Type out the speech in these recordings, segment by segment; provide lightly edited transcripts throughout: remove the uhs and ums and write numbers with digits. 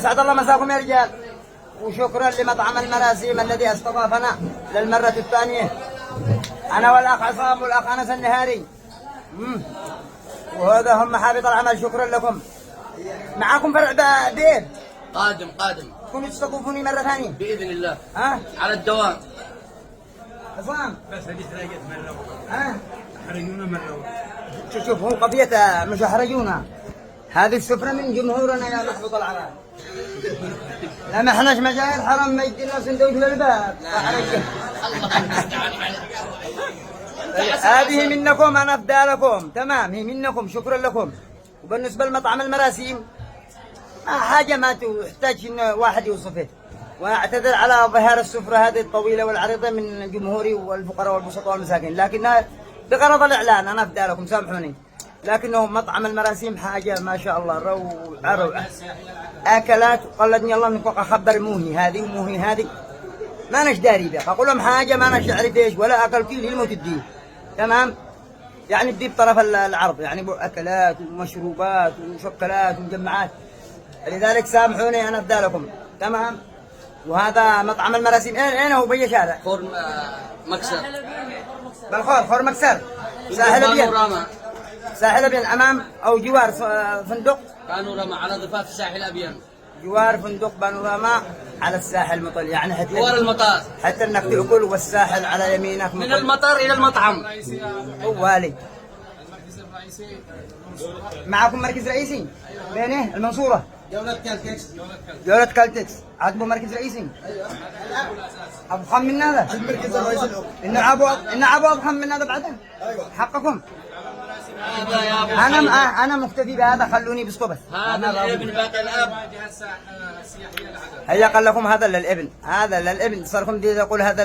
أسعد الله مساكم يا رجال، وشكرا لمطعم المراسيم الذي استضافنا للمرة الثانية، أنا والأخ عصام والأخ أنس النهاري. وهذا هم محابط العمل، شكرا لكم. معاكم فرع بيت قادم كنتوا تستضيفوني مرة ثانية بإذن الله. على الدوام. عصام بس هذه تلاقيت مرة حرجونا مرة. شوف هو قضية مش حرجونا، هذه السفرة من جمهورنا يا محبوط العمل. لا ما احناش مجاهيل حرام ما يدينا سندويش للباب. هذه منكم، أنا أفدى لكم، تمام، هي منكم، شكرا لكم. وبالنسبة لمطعم المراسيم حاجة ما تحتاج إن واحد يوصفه، وأعتذر على ظهار السفرة هذه الطويلة والعريضة من جمهوري والفقراء والبسطاء والمساكين، لكنها بغرض الإعلان، أنا أفدى لكم، سامحوني. لكنه مطعم المراسيم حاجة ما شاء الله، روعة أكلات قلدني الله من فوق. أخبر موهي هذه وموهي هذه ما نش داري بها، أقول لهم حاجة ما نش أعرف إيش ولا أكل فيه للموت الدين، تمام. يعني بدي بطرف العرض، يعني أكلات ومشروبات ومشكلات ومجمعات، لذلك سامحوني أنا أفدى لكم، تمام. وهذا مطعم المراسيم، أين هو بأي شارع؟ خور مكسر. خور مكسر، ساحل أبيض. ساحل أبيض أمام أو جوار فندق بانوراما على ضفاف الساحل الأبيض. جوار فندق بانوراما على الساحل مطل، يعني حتى جوار المطار، حتى انك تاكل والساحل على يمينك من المطار الى المطعم. والي معكم مركز رئيسي بينه المنصورة، دولة كالتكس عقبه مركز رئيسي. أضخم من هذا المركز الرئيسي إن أبو أضخم من هذا بعده. حقكم. أنا مكتفي بهذا، خلوني بسكو بس. هذا الابن باقي الأب. هيا قال لكم هذا للابن، هذا للابن، صاركم دي يقول هذا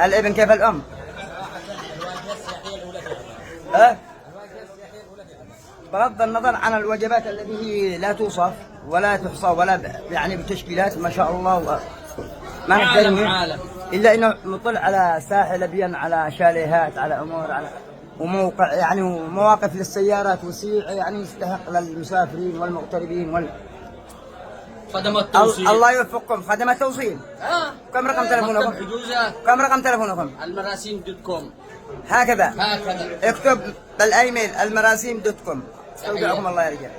الابن كيف الأم. بغض النظر عن الوجبات التي هي لا توصف ولا تحصى ولا يعني بتشكيلات ما شاء الله، ما نقدر إلا إنه مطلع على ساحل أبين، على شاليهات، على أمور، على وموقع يعني مواقف للسيارات وسيع، يعني يستحق للمسافرين والمغتربين خدمات توصيل. الله يوفقكم. خدمات توصيل. كم رقم تلفونكم؟ كم رقم تلفونكم؟ المراسيم.com. هكذا اكتب بالايميل المراسيم.com. استودعكم الله يا رجال.